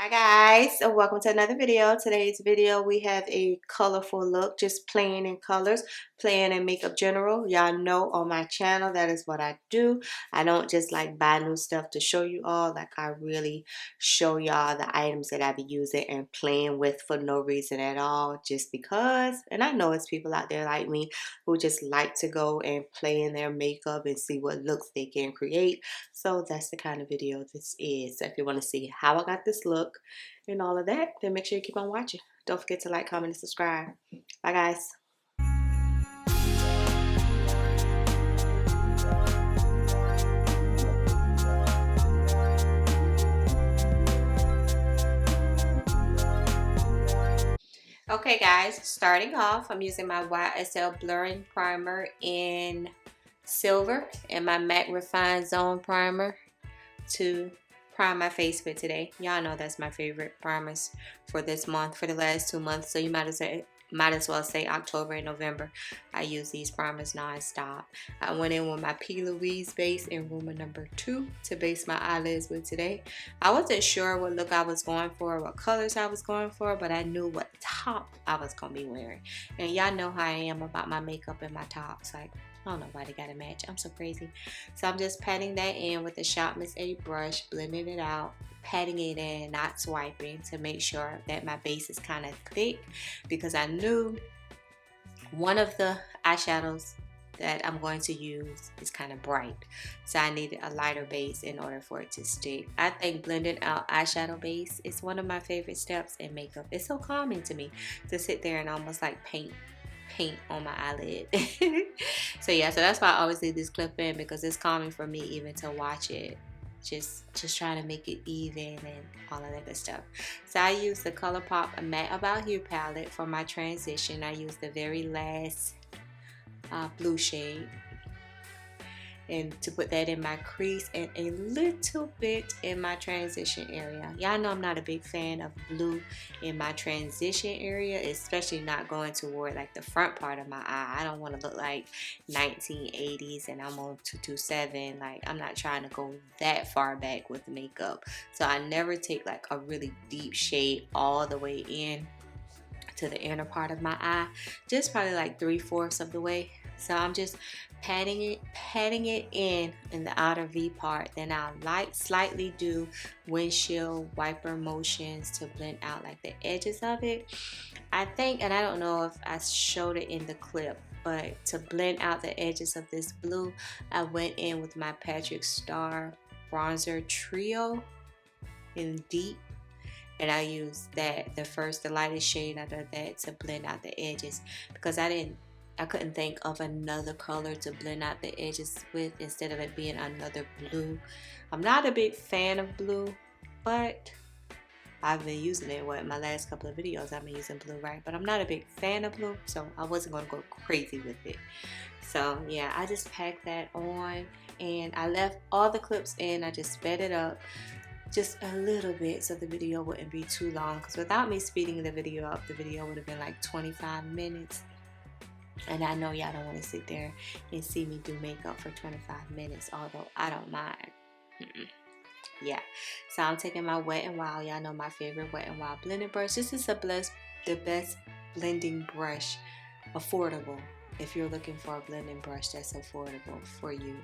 Hi guys, and welcome to another video. Today's video we have a colorful look, just playing in colors, playing in makeup general. Y'all know on my channel that is what I do. I don't just like buy new stuff to show you all, like I really show y'all the items that I be using and playing with for no reason at all, just because. And I know it's people out there like me who just like to go and play in their makeup and see what looks they can create. So that's the kind of video this is. So if you want to see how I got this look and all of that, then make sure you keep on watching. Don't forget to like, comment, and subscribe. Bye guys. Okay guys, starting off, I'm using my YSL Blurring Primer in silver and my Matte Refined Zone Primer to prime my face with today. Y'all know that's my favorite primers for this month, for the last 2 months. So you might as well say October and November. I use these primers non-stop. I went in with my P. Louise base in Rumor number 2 to base my eyelids with today. I wasn't sure what look I was going for, what colors I was going for, but I knew what top I was going to be wearing. And y'all know how I am about my makeup and my tops. Like, I don't know why they gotta match. I'm so crazy. So I'm just patting that in with the Shop Miss A brush, blending it out, patting it in, not swiping, to make sure that my base is kind of thick, because I knew one of the eyeshadows that I'm going to use is kind of bright. So I needed a lighter base in order for it to stick. I think blending out eyeshadow base is one of my favorite steps in makeup. It's so calming to me to sit there and almost like paint on my eyelid. So yeah, so that's why I always leave this clip in, because it's calming for me even to watch it, just trying to make it even and all of that good stuff. So I use the ColourPop Matte About You palette for my transition. I use the very last blue shade, and to put that in my crease and a little bit in my transition area. Y'all know I'm not a big fan of blue in my transition area, especially not going toward like the front part of my eye. I don't want to look like 1980s and I'm on 227. Like, I'm not trying to go that far back with makeup. So I never take like a really deep shade all the way in to the inner part of my eye, just probably like 3/4 of the way. So I'm just patting it in the outer V part. Then I'll slightly do windshield wiper motions to blend out like the edges of it. I think, and I don't know if I showed it in the clip, but to blend out the edges of this blue, I went in with my Patrick Star bronzer trio in deep, and I used that, the lightest shade out of that, to blend out the edges, because I couldn't think of another color to blend out the edges with instead of it being another blue. I'm not a big fan of blue, but I've been using it. What, my last couple of videos I've been using blue, right? But I'm not a big fan of blue, so I wasn't going to go crazy with it. So yeah, I just packed that on, and I left all the clips in. I just sped it up just a little bit so the video wouldn't be too long, because without me speeding the video up, the video would have been like 25 minutes. And I know y'all don't want to sit there and see me do makeup for 25 minutes, although I don't mind. Yeah, so I'm taking my Wet n Wild. Y'all know my favorite Wet n Wild blending brush. This is the best blending brush, affordable. If you're looking for a blending brush that's affordable for you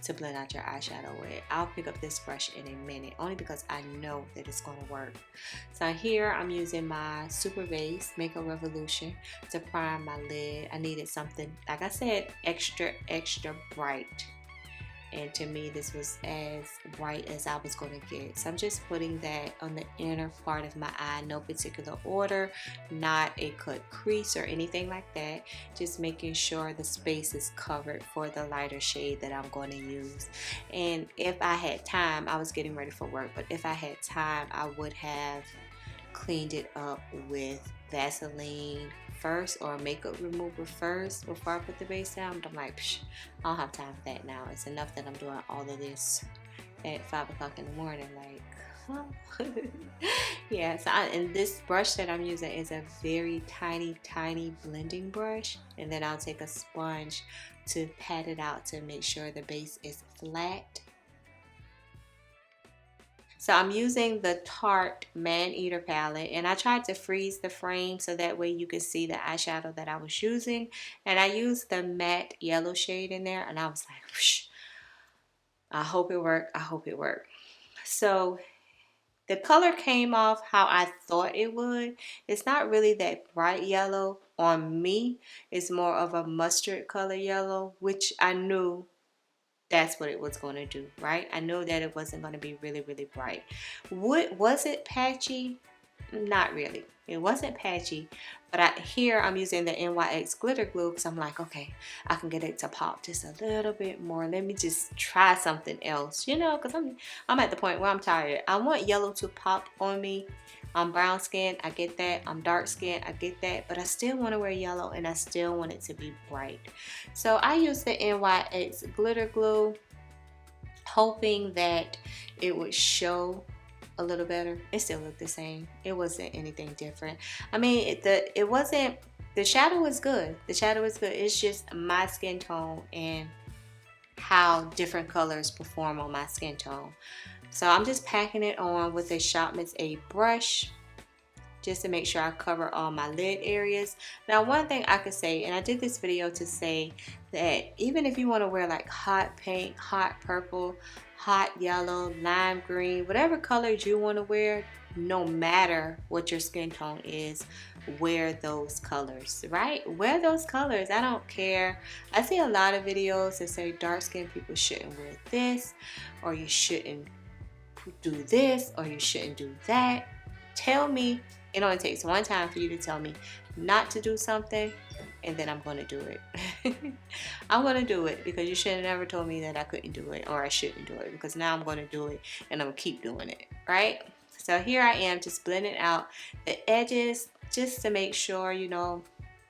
to blend out your eyeshadow with. I'll pick up this brush in a minute, only because I know that it's going to work. So here I'm using my Super Base Makeup Revolution to prime my lid. I needed something, like I said, extra bright. And to me, this was as bright as I was going to get. So I'm just putting that on the inner part of my eye, no particular order, not a cut crease or anything like that. Just making sure the space is covered for the lighter shade that I'm going to use. And if I had time, I was getting ready for work, but if I had time, I would have cleaned it up with Vaseline first, or makeup remover first, before I put the base down. But I'm like, I don't have time for that now. It's enough that I'm doing all of this at 5 o'clock in the morning. Like, huh? Yeah, so and this brush that I'm using is a very tiny blending brush, and then I'll take a sponge to pat it out to make sure the base is flat. So I'm using the Tarte Man Eater palette, and I tried to freeze the frame so that way you could see the eyeshadow that I was using. And I used the matte yellow shade in there, and I was like, whoosh, I hope it worked. I hope it worked. So the color came off how I thought it would. It's not really that bright yellow on me. It's more of a mustard color yellow, which I knew that's what it was going to do, right? I knew that it wasn't going to be really, really bright. What was it patchy? Not really. It wasn't patchy, but here I'm using the NYX glitter glue because I'm like, okay, I can get it to pop just a little bit more. Let me just try something else, you know, because I'm at the point where I'm tired. I want yellow to pop on me. I'm brown skin, I get that. I'm dark skin, I get that. But I still want to wear yellow, and I still want it to be bright. So I use the NYX glitter glue, hoping that it would show a little better. It still looked the same. It wasn't anything different. I mean, it wasn't, the shadow was good. The shadow was good. It's just my skin tone and how different colors perform on my skin tone. So I'm just packing it on with a Shopman's A brush just to make sure I cover all my lid areas. Now, one thing I could say, and I did this video to say that even if you want to wear like hot pink, hot purple, hot yellow, lime green, whatever colors you want to wear, no matter what your skin tone is, wear those colors, right? Wear those colors. I don't care. I see a lot of videos that say dark skinned people shouldn't wear this, or you shouldn't do this, or you shouldn't do that. Tell me. It only takes one time for you to tell me not to do something, and then I'm going to do it. I'm going to do it because you should have never told me that I couldn't do it or I shouldn't do it, because now I'm going to do it and I'm going to keep doing it, right? So here I am just blending out the edges just to make sure, you know,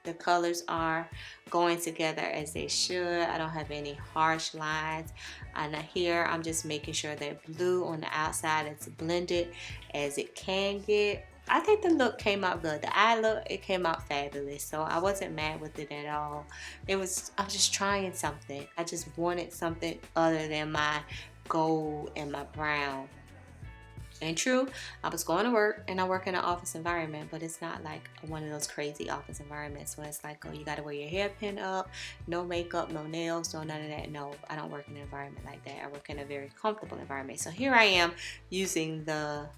the colors are going together as they should. I don't have any harsh lines. And here I'm just making sure that blue on the outside is blended as it can get. I think the look came out good. The eye look, it came out fabulous. So I wasn't mad with it at all. I'm just trying something. I just wanted something other than my gold and my brown. And true, I was going to work, and I work in an office environment, but it's not like one of those crazy office environments where it's like, oh, you got to wear your hair pinned up, no makeup, no nails, no none of that. No, I don't work in an environment like that. I work in a very comfortable environment. So here I am using the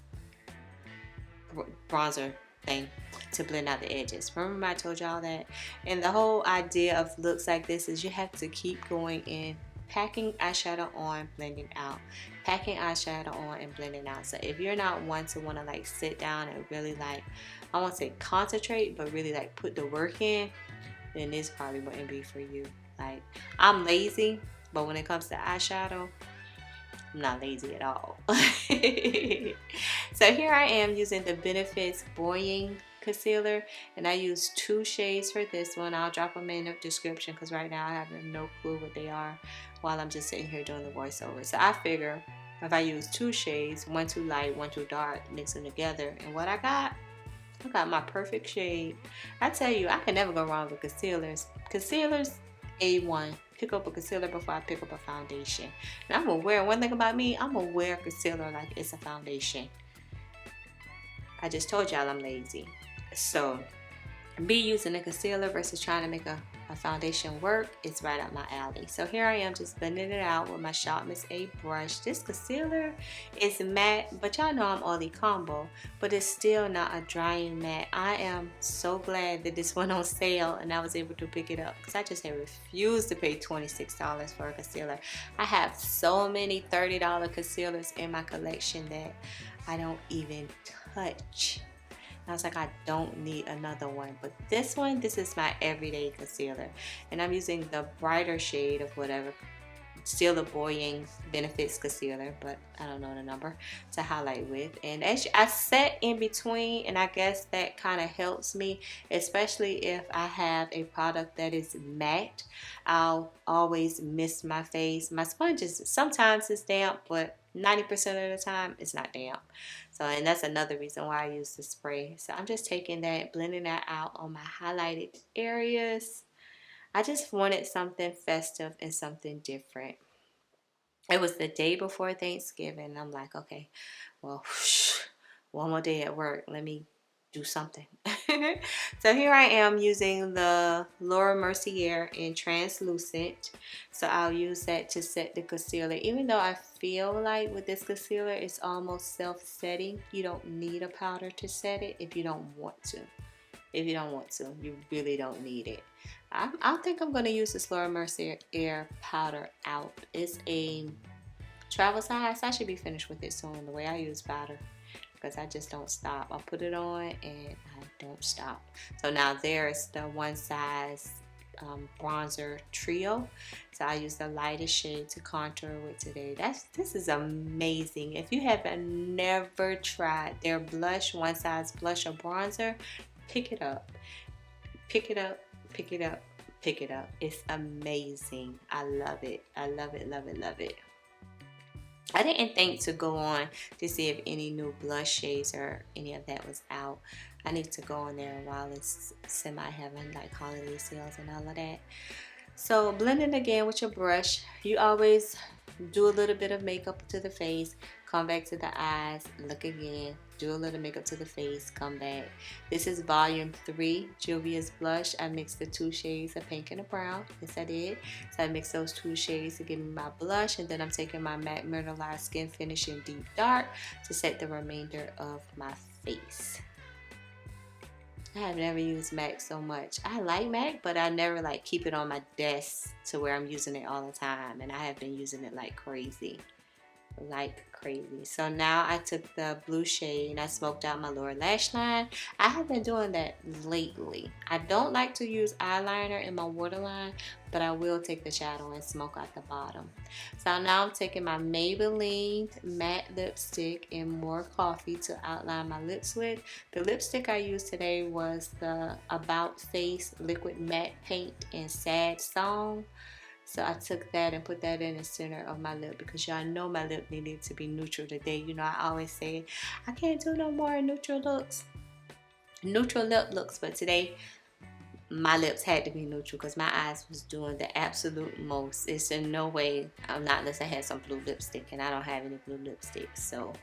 bronzer thing to blend out the edges. Remember I told y'all that? And the whole idea of looks like this is you have to keep going in, packing eyeshadow on, blending out, packing eyeshadow on and blending out. So if you're not one to want to like sit down and really like, I won't say concentrate, but really like put the work in, then this probably wouldn't be for you. Like, I'm lazy, but when it comes to eyeshadow, I'm not lazy at all. So here I am using the Benefits Buoying Concealer, and I use 2 shades for this one. I'll drop them in the description because right now I have no clue what they are while I'm just sitting here doing the voiceover. So I figure if I use 2 shades, one too light, one too dark, mix them together, and what I got my perfect shade. I tell you, I can never go wrong with concealers. Concealers, A1. Pick up a concealer before I pick up a foundation. And I'm gonna wear, one thing about me, I'm gonna wear concealer like it's a foundation. I just told y'all I'm lazy. So be using a concealer versus trying to make a foundation work, it's right up my alley. So here I am just blending it out with my Shopman's A brush. This concealer is matte, but y'all know I'm Ollie Combo, but it's still not a drying matte. I am so glad that this went on sale and I was able to pick it up, because I just had refused to pay $26 for a concealer. I have so many $30 concealers in my collection that I don't even touch. I was like, I don't need another one. But this one, this is my everyday concealer. And I'm using the brighter shade of whatever, still the Buoying Benefits Concealer, but I don't know the number, to highlight with. And as I set in between, and I guess that kind of helps me, especially if I have a product that is matte. I'll always mist my face. My sponge is, sometimes it's damp, but 90% of the time it's not damp. So, and that's another reason why I use the spray. So I'm just taking that, blending that out on my highlighted areas. I just wanted something festive and something different. It was the day before Thanksgiving. I'm like, okay, well, one more day at work. Let me do something. So here I am using the Laura Mercier in translucent. So I'll use that to set the concealer. Even though I feel like with this concealer, it's almost self-setting. You don't need a powder to set it if you don't want to. If you don't want to, you really don't need it. I think I'm going to use this Laura Mercier Air powder out. It's a travel size. I should be finished with it soon. The way I use powder, because I just don't stop. I put it on and I don't stop. So now there's the one size bronzer trio. So I use the lightest shade to contour with today. This is amazing. If you have never tried their blush, one size blush or bronzer, pick it up. Pick it up. Pick it up. Pick it up. It's amazing. I love it. I love it. Love it. Love it. I didn't think to go on to see if any new blush shades or any of that was out. I need to go on there while it's semi-heaven, like holiday sales and all of that. So blend it again with your brush. You always do a little bit of makeup to the face, come back to the eyes, look again, do a little makeup to the face, come back. This is volume 3 Juvia's blush. I mixed the 2 shades of pink and a brown. Yes, I did. So I mixed those 2 shades to give me my blush, and then I'm taking my MAC Mineralized Skin Finish in Deep Dark to set the remainder of my face. I have never used MAC so much. I like MAC, but I never like keep it on my desk to where I'm using it all the time, and I have been using it like crazy. So now I took the blue shade and I smoked out my lower lash line. I have been doing that lately. I don't like to use eyeliner in my waterline, but I will take the shadow and smoke out the bottom. So now I'm taking my Maybelline matte lipstick in More Coffee to outline my lips with. The lipstick I used today was the About Face Liquid Matte Paint in Sad Song. So I took that and put that in the center of my lip because y'all know my lip needed to be neutral today. You know, I always say I can't do no more neutral looks, neutral lip looks, but today my lips had to be neutral because my eyes was doing the absolute most. It's in no way, not unless I had some blue lipstick, and I don't have any blue lipstick. So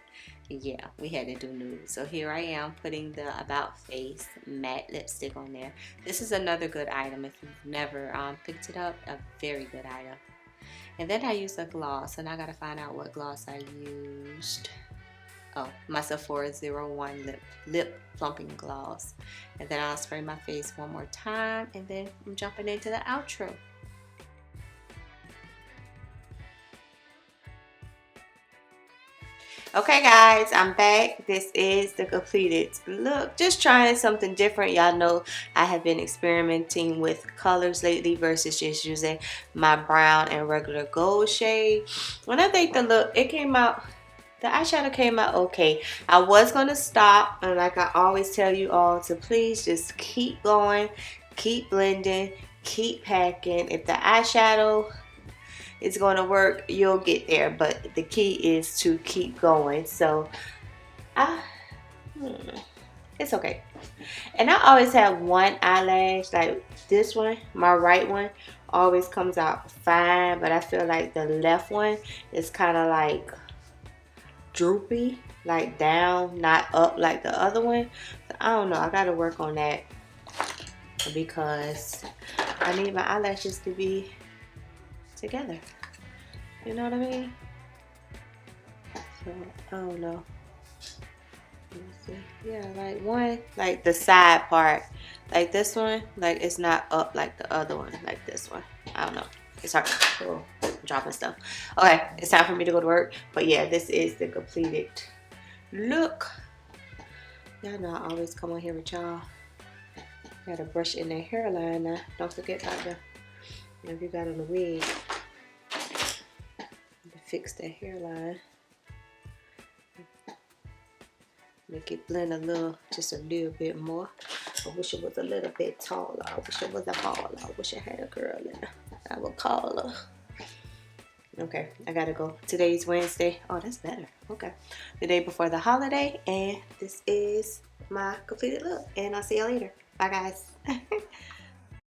yeah, we had to do nude. So here I am putting the About Face matte lipstick on there. This is another good item if you've never picked it up. A very good item. And then I used a gloss, and I gotta find out what gloss I used. Oh, my Sephora 01 lip plumping gloss. And then I'll spray my face one more time, and then I'm jumping into the outro. Okay guys, I'm back. This is the completed look. Just trying something different. Y'all know I have been experimenting with colors lately versus just using my brown and regular gold shade. When I think the look, it came out, the eyeshadow came out okay. I was going to stop, and like I always tell you all to please just keep going, keep blending, keep packing. If the eyeshadow is going to work, you'll get there, but the key is to keep going. So it's okay. And I always have one eyelash, like this one, my right one always comes out fine, but I feel like the left one is kind of like droopy, like down, not up like the other one. So I don't know, I gotta work on that because I need my eyelashes to be together. You know what I mean? So I don't know. Let me see. Yeah, like one, like the side part, like this one, like it's not up like the other one, like this one. I don't know. It's hard. Oh, I'm dropping stuff. Okay, it's time for me to go to work. But yeah, this is the completed look. Y'all know I always come on here with y'all. Gotta brush in their hairline now. Don't forget about the, if you got on the wig, to fix that hairline. Make it blend a little, just a little bit more. I wish it was a little bit taller. I wish it was a baller. I wish I had a girl in her. I would call her. Okay, I gotta go. Today's Wednesday. Oh, that's better. Okay. The day before the holiday, and this is my completed look. And I'll see y'all later. Bye, guys.